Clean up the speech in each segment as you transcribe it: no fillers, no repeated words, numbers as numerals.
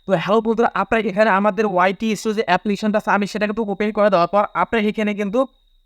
তো হ্যালো বন্ধুরা, আপনার এখানে আমাদের ওয়াইটি স্টুডিও যে অ্যাপ্লিকেশনটা আছে আমি সেটা কিন্তু ওপেন করে দেওয়ার পর আপনার এখানে কিন্তু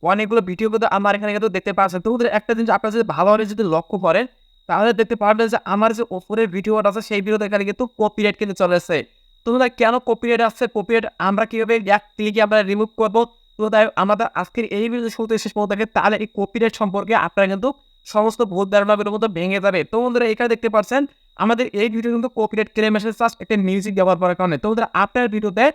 অনেকগুলো ভিডিও কিন্তু আমার এখানে কিন্তু দেখতে পাচ্ছেন। তো বন্ধুরা, একটা জিনিস আপনারা যদি ভালোভাবে যদি লক্ষ্য করেন তাহলে দেখতে পারবেন যে আমার যে উপরের ভিডিওটা আছে সেই ভিডিওতে এখানে কিন্তু কপিরাইট কিন্তু চলে আসছে। তো বন্ধুরা, কেন কপিরাইট আসছে, কপিরাইট আমরা কিভাবে এক ক্লিকে আমরা রিমুভ করবো, তো তাই আমাদের আজকের এই ভিডিও শুরু থেকে শেষ পর্যন্ত দেখেন, তাহলে এই কপিরাইট সম্পর্কে আপনারা কিন্তু সমস্ত ভুল ধারণাগুলোর মধ্যে ভেঙে যাবে। তো বন্ধুরা, এখানে দেখতে পাচ্ছেন আমাদের এই ভিডিও কিন্তু কপিরাইট ক্লেম এসেছে জাস্ট একটা মিউজিক ব্যবহার করার কারণে। তো বন্ধুরা, আপনার ভিডিওতে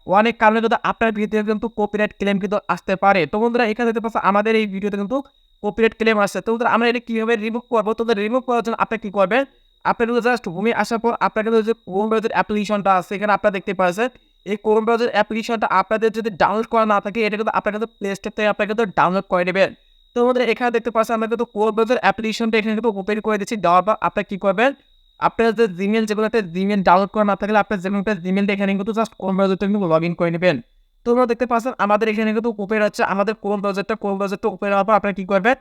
অনেক কারণে কিন্তু আপনার ভিডিওতে কিন্তু কপিরাইট ক্লেম কিন্তু আসতে পারে। তো বন্ধুরা, এখানে দেখতে পাচ্ছেন আমাদের এই ভিডিওতে কিন্তু কপিরাইট ক্লেম আসছে। তো বন্ধুরা, আমরা এটা কিভাবে রিমুভ করবো, তো রিমুভ করার জন্য আপনি কি করবেন, আপনি কিন্তু জাস্ট হোমে আসার পর আপনার কিন্তু যে ক্রোম ব্রাউজার অ্যাপ্লিকেশনটা আছে এখানে আপনারা দেখতে পাচ্ছেন এই ক্রোম ব্রাউজার অ্যাপ্লিকেশনটা আপনাদের যদি ডাউনলোড করা না থাকে এটা কিন্তু আপনারা কিন্তু প্লে স্টোর থেকে আপনারা কিন্তু ডাউনলোড করে নেবেন। তো বন্ধুরা, এখানে দেখতে পাচ্ছেন আমরা কিন্তু ক্রোম ব্রাউজার অ্যাপ্লিকেশনটা এখানে কিন্তু ওপেন করে দিচ্ছি। দেওয়ার পর আপনারা কি করবেন, আপনার যে জিমেল যেগুলো একটা জিমেল ডাউনলোড করা না থাকলে আপনার যেমন একটা জিমেলটা এখানে কিন্তু জাস্ট ক্রোম ব্রাউজারটা কিন্তু লগ ইন করে নেবেন। তো আপনারা দেখতে পাচ্ছেন আমাদের এখানে কিন্তু ওপেন হচ্ছে আমাদের ক্রোম ব্রাউজারটা ওপেন হওয়ার পর আপনারা কি করবেন,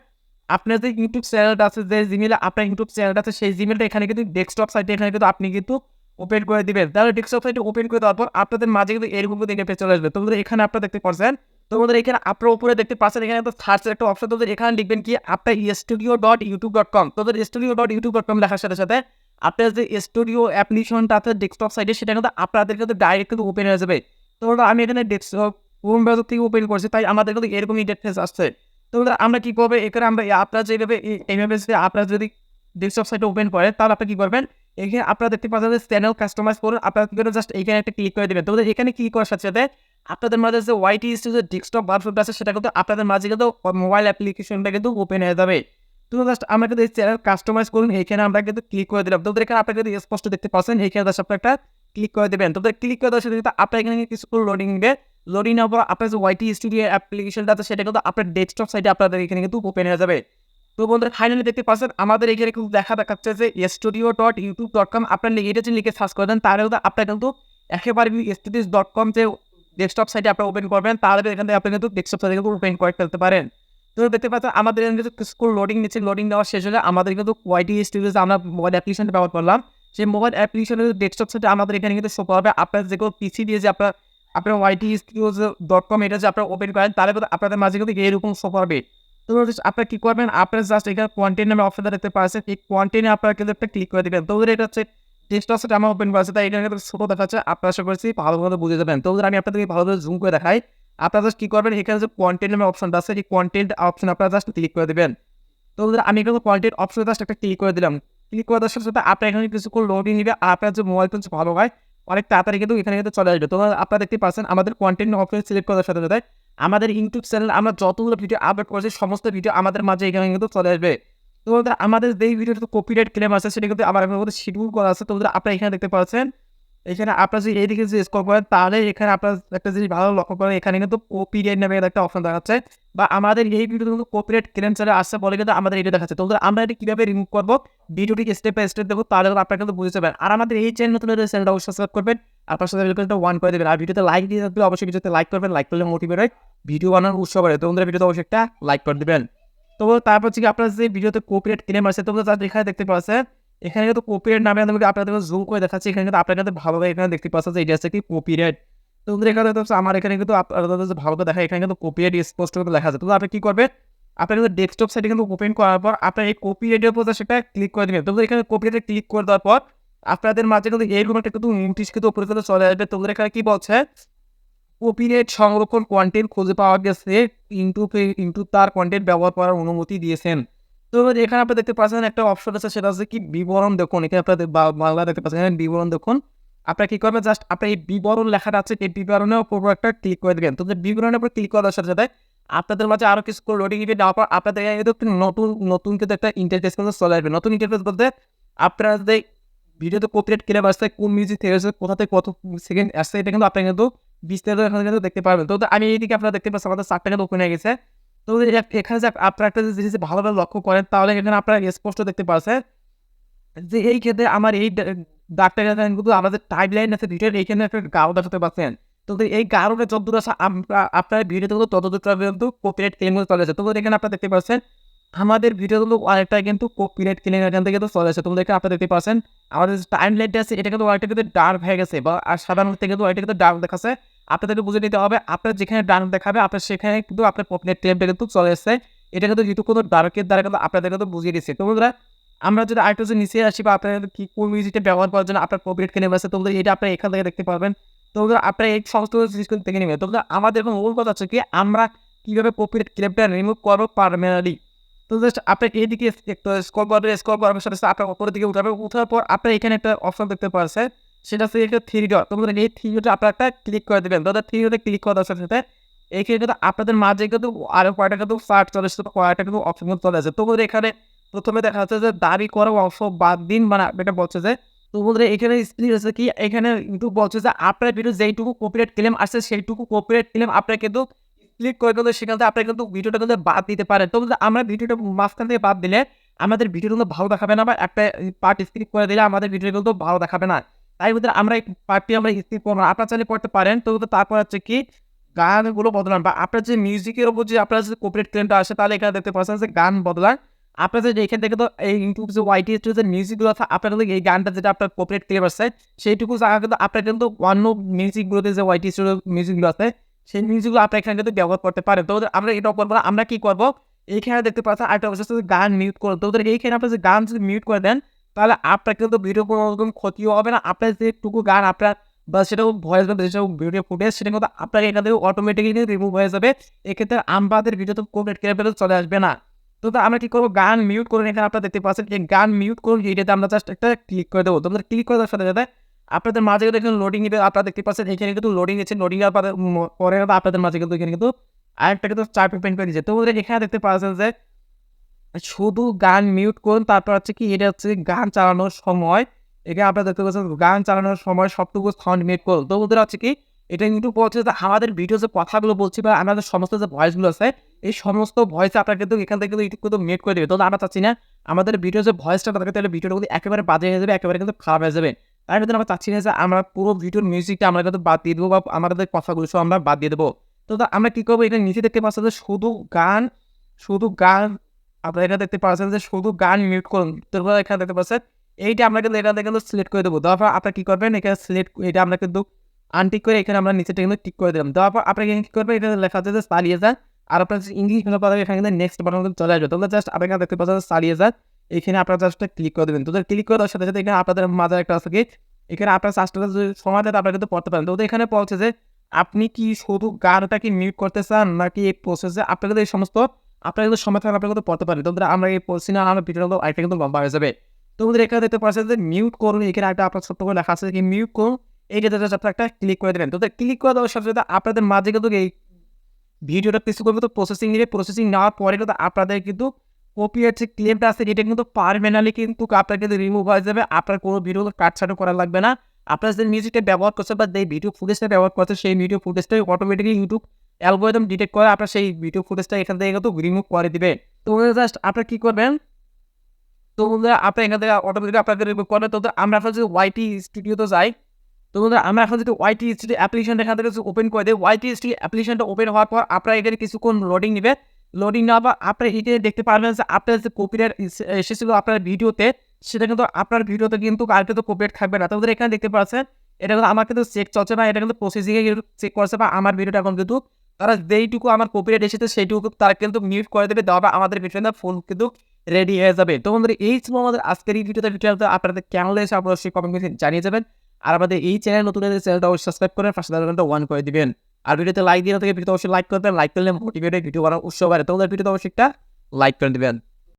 আপনার যে ইউটিউব চ্যানেলটা আছে, যে জিমেলে আপনার ইউটিউব চ্যানেলটা আছে সেই জিমেলটা এখানে কিন্তু ডেস্কটপ সাইটে এখানে কিন্তু আপনি কিন্তু ওপেন করে দিবেন। তাহলে ডেস্কটপ সাইটে ওপেন করে দেওয়ার পর আপনাদের মাঝে কিন্তু এরকম কিন্তু ইন্টারফেস চলে আসবে। তো এখানে আপনারা দেখতে পাচ্ছেন, তো আমাদের এখানে আপনার উপরে দেখতে পাচ্ছেন এখানে তো সার্চের একটা অপশন, তো এখানে লিখবেন কি আপনার studio.youtube.com। তো studio.youtube.com লেখার সাথে সাথে আপনার যে স্টুডিও অ্যাপ্লিকেশনটা আছে ডেস্কটপ সাইটে সেটা কিন্তু আপনাদের কিন্তু ডাইরেক্ট কিন্তু ওপেন হয়ে যাবে। তো আমি এখানে ডেস্কটপ হোম ব্রাউজার থেকে ওপেন করছি, তাই আমাদের কিন্তু এরকম ইন্টারফেস আসছে। তো আমরা কি করবো, এখানে আমরা আপনারা যেভাবে এইভাবে আপনারা যদি ডেস্কটপ সাইটে ওপেন করেন তাহলে আপনি কি করবেন, এখানে আপনারা দেখতে পাচ্ছেন যে চ্যানেল কাস্টমাইজ করুন, আপনারা কি করেন জাস্ট এখানে একটা ক্লিক করে দেবেন। তো এখানে ক্লিক করার সাথে সাথে আপনাদের মাঝে যে ওয়াইটি স্টুডিও ডেস্কটপ ভার্সনটা আছে সেটা কিন্তু আপনাদের মাঝে কিন্তু মোবাইল অ্যাপ্লিকেশনটা কিন্তু ওপেন হয়ে যাবে। তো জাস্ট আমরা কিন্তু এই চ্যানেল কাস্টমাইজ করুন এখানে আমরা কিন্তু ক্লিক করে দিলাম। তো এখানে আপনারা কিন্তু স্পষ্ট দেখতে পাচ্ছেন এখানে জাস্ট আপনারা একটা ক্লিক করে দেবেন। তো ক্লিক করে দেওয়ার সাথে সাথে আপনার এখানে কিছু লোডিং নেবে। লোডিং নেওয়ার পর আপনার যে ওয়াইটি স্টুডিও অ্যাপ্লিকেশনটা আছে সেটা কিন্তু আপনার ডেস্কটপ সাইটে আপনাদের এখানে কিন্তু ওপেন হয়ে যাবে। তো বন্ধুরা, ফাইনালি দেখতে পাচ্ছেন আমাদের এখানে কিন্তু দেখাচ্ছে যে studio.youtube.com আপনার এটা যদি লিখে সার্চ করে দেন তাহলে কিন্তু আপনার কিন্তু একেবারে studios.com যে ডেস্কটপ সাইটে আপনারা ওপেন করবেন তাহলে এখান থেকে আপনি কিন্তু ডেস্কটপ সাইটে কিন্তু ওপেন করে ফেলতে পারেন। তো দেখতে পাচ্ছেন আমাদের এখানে কিন্তু কিছু লোডিং নিচ্ছে, লোডিং দেওয়া শেষ হলে আমাদের কিন্তু ওয়াইটি স্টুডিওস আমরা মোবাইল অ্যাপ্লিকেশনটা ব্যবহার করলাম সেই মোবাইল অ্যাপ্লিকেশনের ডেস্কটপ সাইটে আমাদের এখানে কিন্তু শো করবে। আপনার যে কোনো পিসি দিয়ে যে আপনার ওয়াইটি studios.com এটা যে আপনারা ওপেন করেন তাহলে কিন্তু আপনাদের মাঝে কিন্তু এরকম শো করবে। তো আপনারা কি করবেন, আপনারা জাস্ট এখানে কন্টেন্ট নামে অপশনটা দেখতে পাচ্ছেন, এই কন্টেন্টে আপনারা কিন্তু একটা ক্লিক করে দিবেন। তো এটা হচ্ছে ডেস্কটপ সাইটে আমার ওপেন করা আছে, তাই এখানে কিন্তু ছোট দেখাচ্ছে, আপনারা আশা করছি ভালোভাবে বুঝে যাবেন। তো আমি আপনাদেরকে ভালোভাবে জুম করে দেখাই। আপনারা জাস্ট কি করবেন, এখানে যে কন্টেন্ট নামে অপশনটা আছে এই কন্টেন্ট অপশন আপনারা জাস্ট ক্লিক করে দিবেন। তো আমি এখানে কন্টেন্ট অপশনে জাস্ট একটা ক্লিক করে দিলাম। ক্লিক করে দেওয়ার সাথে সাথে আপনার এখানে কিছুক্ষণ লোডিং নিবে আর আপনার যে মোবাইল ফোন ভালো হয় অনেক তাড়াতাড়ি কিন্তু এখানে কিন্তু চলে আসবে। তো আপনারা দেখতে পাচ্ছেন আমাদের কন্টেন্ট অপশন সিলেক্ট করার সাথে সাথে আমাদের ইউটিউব চ্যানেল আমরা যতগুলো ভিডিও আপলোড করেছি সমস্ত ভিডিও আমাদের মাঝে এখানে কিন্তু চলে আসবে। তো আমাদের যেই ভিডিওতে কপিরাইট ক্লেম আছে সেটা কিন্তু আমার এখানে শিডিউল করা আছে। তো আপনারা এখানে দেখতে পাচ্ছেন এখানে আপনারা যদি এইদিকে যদি স্ক্রল করেন তাহলে এখানে আপনার একটা জিনিস ভালো লক্ষ্য করেন, এখানে কিন্তু কপিরাইট নামে একটা অপশন দেখাচ্ছে বা আমাদের এই ভিডিওতে কিন্তু কপিরাইট ক্লেম চলে আসছে বলে কিন্তু আমাদের এটা দেখাচ্ছে। তো আমরা এটা কিভাবে রিমুভ করবো ভিডিওটি স্টেপ বাই স্টেপ দেখো তাহলে আপনারা কিন্তু বুঝতে পারবেন। আর আমাদের এই চ্যানেল নতুন চ্যানেলটা অবশ্যই সাবস্ক্রাইব করবেন আর পাশে বেলটা ওয়ান করে দেবেন। আর ভিডিওতে লাইক দিয়ে থাকলে অবশ্যই ভিডিওতে লাইক করবেন, লাইক করলে মোটিভেট হয় ভিডিও বানানোর উৎসাহ বাড়ে। তো ভিডিওতে অবশ্যই একটা লাইক করে দেবেন। তো তারপর হচ্ছে কি আপনার যে ভিডিওতে কপিরাইট ক্লেম আসছে তো এখানে দেখতে পাচ্ছেন এখানে কিন্তু কপিরাইট নামে আপনাদের জুম করে দেখাচ্ছি, এখানে কিন্তু আপনার কাছে ভালোভাবে এখানে দেখতে পাচ্ছেন যে এটা হচ্ছে কি কপিরাইট। তো এখানে আমার এখানে কিন্তু আপনাদের ভালো করে দেখা এখানে কিন্তু কপিরাইট স্পষ্ট করে লেখা আছে। তো আপনি কি করবেন, আপনার কিন্তু ডেস্কটপ সাইটে কিন্তু ওপেন করার পর আপনার এই কপিরাইটের উপর সেটা ক্লিক করে দেবেন। তো এখানে কপিরাইটে ক্লিক করে দেওয়ার পর আপনাদের মাঝে কিন্তু এইরকম একটা কিন্তু নোটিশ কিন্তু উপরে কিন্তু চলে আসবে। তো এখানে কি বলছে, কপিরাইট সংরক্ষণ কন্টেন্ট খুঁজে পাওয়া গেছে কিন্তু তার কন্টেন্ট ব্যবহার করার অনুমতি দিয়েছেন। তো এখানে আপনি দেখতে পাচ্ছেন একটা অপশন আছে সেটা হচ্ছে কি বিবরণ দেখুন, এখানে আপনাদের বাংলা দেখতে পাচ্ছেন এখানে বিবরণ দেখুন। আপনারা কি করবেন, জাস্ট আপনার এই বিবরণ লেখাটা আছে এই বিবরণের উপর একটা ক্লিক করে দেবেন। তো বিবরণের উপর ক্লিক করার সাথে সাথে আপনাদের মাঝে আরো কিছু লোডিং ইভেন্ট দেওয়ার পর আপনাদের নতুন কিন্তু একটা ইন্টারফেস কিন্তু চলে আসবে। নতুন ইন্টারফেস বলতে আপনারা যে ভিডিওতে কপিরাইট ক্লেম আসছে কোন মিউজিক থেকে আসছে কোথা থেকে কত সেকেন্ড আসছে এটা কিন্তু আপনারা কিন্তু বিস্তারিত এখানে কিন্তু দেখতে পারবেন। তো আমি এইদিকে আপনারা দেখতে পাচ্ছেন আমাদের চারটা কিন্তু ওপেন হয়ে গেছে। তো এখানে যে আপনারা একটা জিনিস ভালোভাবে লক্ষ্য করেন তাহলে এখানে আপনারা স্পষ্ট দেখতে পাচ্ছেন যে এই ক্ষেত্রে আমার এই দাগটা কিন্তু আমাদের টাইম লাইন আছে ভিডিওর এইখানে একটা গাঢ় দেখাতে পাচ্ছেন। তো এই গাঢ়টা যতদূর আছে আপনার ভিডিওতে কিন্তু ততদূর কিন্তু কপিরাইট ক্লেম চলে আছে। তো এখানে আপনারা দেখতে পাচ্ছেন আমাদের ভিডিওগুলো অনেকটাই কিন্তু কপিরাইট ক্লেম এখান থেকে কিন্তু চলে আসে। তোমরা আপনারা দেখতে পাচ্ছেন আমাদের যে টাইমলাইনটা আছে এটা কিন্তু অনেকটা কিন্তু ডার্ক হয়ে গেছে বা সাধারণত কিন্তু অনেকটা কিন্তু ডার্ক দেখাচ্ছে। আপনাদেরকে বুঝে নিতে হবে আপনার যেখানে ডার্ক দেখাবে আপনার সেখানে কিন্তু আপনার কপিরাইট ক্লেমটা কিন্তু চলে আসছে। এটা কিন্তু যেহেতু কোনো ডার্কের দ্বারা কিন্তু আপনাদের কিন্তু বুঝিয়ে দিচ্ছে। তো বন্ধুরা আমরা যদি আরেকটু যে নিচে আসি বা আপনারা কি কোন মিউজিকটা ব্যবহার করার জন্য আপনার কপিরাইট ক্লেম আছে তো এটা আপনারা এখান থেকে দেখতে পারবেন। তো বন্ধুরা আপনারা এই সমস্ত জিনিস কিন্তু দেখে নেবেন। তো বন্ধুরা আমাদের এখন মূল কথা হচ্ছে কি আমরা কিভাবে কপিরাইট ক্লেমটা রিমুভ করবো পার্মানেন্টলি। তো জাস্ট আপনার এইদিকে একটু স্ক্রল করার সাথে সাথে আপনার উপরের দিকে উঠাবে। উঠার পর আপনার এখানে একটা অপশন দেখতে পাচ্ছেন। সেটা হচ্ছে একটা 3 ডট। তো বন্ধুরা এই 3 ডটে আপনারা একটা ক্লিক করে দিবেন। তো 3 ডটে ক্লিক করার সাথে সাথে এইখানে কিন্তু আপনাদের মাঝে কিন্তু আরো কয়েকটা কিন্তু সার্চ চলে আসছে, কয়েকটা কিন্তু অপশন কিন্তু চলে আসে। তো বন্ধুরা এখানে প্রথমে দেখা যাচ্ছে যে দাবি করা অংশ বাদ দিন মানে এটা বলছে যে তো বন্ধুরা এখানে স্ক্রিন আছে কি এখানে কিন্তু বলছে যে আপনার ভিডিও যেইটুকু কপিরাইট ক্লেম আসছে সেইটুকু কপিরাইট ক্লেম আপনার কিন্তু ক্লিক করে কিন্তু সেখান থেকে আপনি কিন্তু ভিডিওটা কিন্তু বাদ দিতে পারেন। তো আমরা ভিডিওটা মাঝখান থেকে বাদ দিলে আমাদের ভিডিও কিন্তু ভালো দেখাবে না বা একটা পার্ট স্কিপ করে দিলে আমাদের ভিডিও কিন্তু ভালো দেখাবে না। তাই বলতে আমরা এই পার্টটি আমরা স্কিপ করব না। আপনারা চাইলে করতে পারেন। তো তারপর হচ্ছে কি গানগুলো বদলান বা আপনার যে মিউজিকের উপর যে আপনার যে কপিরাইট ক্লেমটা আসে তাহলে এখানে দেখতে পাচ্ছেন যে গান বদলান। আপনার যে এখান থেকে তো এই ইউটিউব যে YT যে মিউজিকগুলো আছে আপনার কিন্তু এই গানটা যেটা আপনার কপিরাইট ক্লেম আসছে সেইটুকু জায়গা কিন্তু আপনার কিন্তু অন্য মিউজিকগুলোতে যে YT মিউজিকগুলো আছে সেই মিউজিকগুলো আপনি এখানে কিন্তু ব্যবহার করতে পারেন। তো আমরা এটাও করবো না। আমরা কি করবো এইখানে দেখতে পাচ্ছেন আরেকটা অবস্থা হচ্ছে গান মিউট করুন। তো এইখানে আপনি যে গান যদি মিউট করে দেন তাহলে আপনার কিন্তু ভিডিও কোনো রকম ক্ষতিও হবে না। আপনার যেটুকু গান আপনার বা সেটা ভয়েস বা যেসব ভিডিও ফুটেজ সেটা কিন্তু আপনার এখান থেকে অটোমেটিক্যালি রিমুভ হয়ে যাবে। এক্ষেত্রে আমাদের ভিডিওতে কপিরাইট ক্লেম চলে আসবে না। তো আমরা কি করবো গান মিউট করুন। এখানে আপনারা দেখতে পাচ্ছেন এই গান মিউট করুন এটাতে আমরা জাস্ট একটা ক্লিক করে দেবো। তো আমাদের ক্লিক করে দেওয়ার সাথে সাথে আপনাদের মাঝে কিন্তু এখানে লোডিং নিবে। আপনারা দেখতে পাচ্ছেন এখানে কিন্তু লোডিং নিচ্ছে। লোডিং এর পরে আপনাদের মাঝে কিন্তু এখানে কিন্তু আরেকটা কিন্তু চার্ট ওপেন করে দিচ্ছে। তো এখানে দেখতে পাচ্ছেন যে শুধু গান মিউট করুন। তারপর হচ্ছে কি এটা হচ্ছে গান চালানোর সময় এখানে আপনারা দেখতে পাচ্ছেন গান চালানোর সময় সবটুকু সাউন্ড মিউট করুন। তো ওদের হচ্ছে কি এটা কিন্তু বলছে যে আমাদের ভিডিও যে কথাগুলো বলছি বা আমাদের সমস্ত যে ভয়েসগুলো আছে এই সমস্ত ভয়েস আপনারা কিন্তু এখান থেকে কিন্তু ইউটিউব কিন্তু মিউট করে দেবে। তো আমরা চাচ্ছি না আমাদের ভিডিও যে ভয়েসটা থাকে তাহলে ভিডিওটা কিন্তু একেবারে বাজে হয়ে যাবে, একেবারে কিন্তু খারাপ হয়ে যাবে। তাই কিন্তু আমরা চাচ্ছি না যে আমরা পুরো ভিডিওর মিউজিকটা আমরা কিন্তু বাদ দিয়ে দেবো বা আমাদের কথাগুলো সব আমরা বাদ দিয়ে দেবো। তো আমরা কি করবো এটা নিচে দেখতে পাচ্ছি যে শুধু গান আপনারা এটা দেখতে পাচ্ছেন যে শুধু গান মিউট করুন। তারপর এখানে দেখতে পাচ্ছেন এইটা আমরা কিন্তু এখান থেকে কিন্তু সিলেক্ট করে দেবো। দেওয়ার পর আপনারা কি করবেন এখানে সিলেক্ট এটা আমরা কিন্তু আনটিক করে এখানে আমরা নিচেটা কিন্তু টিক করে দিলাম। দেওয়ার পর আপনারা এখানে কি করবেন এটা লেখা আছে যে চালিয়ে যান। আর আপনার ইংলিশ ভাষা পাবেন এখানে কিন্তু নেক্সট বাটন কিন্তু চলে আসবে। তোমরা জাস্ট আপনারা দেখতে পাচ্ছেন চালিয়ে যান। এখানে আপনারা জাস্ট ক্লিক করে দেবেন। তো ক্লিক করে দেওয়ার সাথে সাথে এখানে আপনাদের মাঝে একটা আছে কি এখানে আপনার চাষটা যদি সময় দেয় আপনারা কিন্তু পড়তে পারেন। তো এখানে বলছে যে আপনি কি শুধু গানটা কি মিউট করতে চান নাকি এই প্রসেসে আপনারা কিন্তু এই সমস্ত আপনারা কিন্তু সময় থাকলে আপনারা কিন্তু পড়তে পারেন। তো আমরা এই পড়ছি না আমার ভিডিওটা আরেকটা কিন্তু লম্বা হয়ে যাবে। তো এখানে দেখতে পাচ্ছেন যে মিউট করুন। এখানে একটা আপনার ছোট্ট করে লেখা আছে কি মিউট করুন। এইটাতে জাস্ট আপনারা একটা ক্লিক করে দেবেন। তো ক্লিক করে দেওয়ার সাথে সাথে আপনাদের মাঝে কিন্তু এই ভিডিওটা কিছুক্ষণ মতো প্রসেসিং নিবে। প্রসেসিং নেওয়ার পরে কিন্তু আপনাদের কিন্তু কপিরাইট যে ক্লেমটা আছে এটা কিন্তু পার্মানেন্টলি কিন্তু আপনার কিন্তু রিমুভ হয়ে যাবে। আপনার কোনো ভিডিও কাটছাঁটও করা লাগবে না। আপনারা যে মিউজিকটা ব্যবহার করছেন বা যে ভিডিও ফুটেজটা ব্যবহার করছেন সেই ভিডিও ফুটেজটাই অটোমেটিক্যালি ইউটিউব অ্যালগরিদম ডিটেক্ট করে আপনার সেই ভিডিও ফুটেজটা এখান থেকে কিন্তু রিমুভ করে দিবে। তো জাস্ট আপনারা কি করবেন তো বন্ধুরা আপনারা এখান থেকে অটোমেটিক্যালি আপনাদের রিমুভ করবেন। তো আমরা এখন যদি YT স্টুডিওতে যাই তো বন্ধুরা আমরা এখন যদি YT স্টুডিও অ্যাপ্লিকেশনটা এখান থেকে ওপেন করে দিই। YT স্টুডিও অ্যাপ্লিকেশনটা ওপেন হওয়ার পর আপনারা এখানে কিছুক্ষণ লোডিং নিবে। লোডিং নেওয়ার পর আপনারা এখানে দেখতে পারবেন যে আপনার যে কপিরাইট এসেছিল আপনার ভিডিওতে সেটা কিন্তু আপনার ভিডিওতে কিন্তু আর কিন্তু কপিরাইট থাকবে না। তো বন্ধুরা এখানে দেখতে পাচ্ছেন এটা কিন্তু আমার কিন্তু চেক চলছে না, এটা কিন্তু প্রসেসিংয়ে চেক করছে বা আমার ভিডিওটা এখন কিন্তু তারা যেইটুকু আমার কপিরাইট এসেছে সেইটুকু তারা কিন্তু মিউট করে দেবে। দেওয়া আমাদের ভিডিওটা ফুল কিন্তু রেডি হয়ে যাবে। তো বন্ধুরা এই ছিল আমাদের আজকের এই ভিডিওতে আপনাদের কেমন লেগেছে আপনারা সেই কমেন্ট করে জানিয়ে যাবেন। আর আমাদের এই চ্যানেল নতুন চ্যানেলটা অবশ্যই সাবস্ক্রাইব করে পাশে থাকা ঘন্টা অন করে দিবেন। আর ভিডিওতে লাইক দিয়ে থেকে ভিডিওতে অবশ্যই লাইক করবেন। লাইক করলে মোটিভেটেড ভিডিও বানানোর উৎসাহ বাড়ে। তোমাদের ভিডিওতে অবশ্যই একটা লাইক করে দিবেন।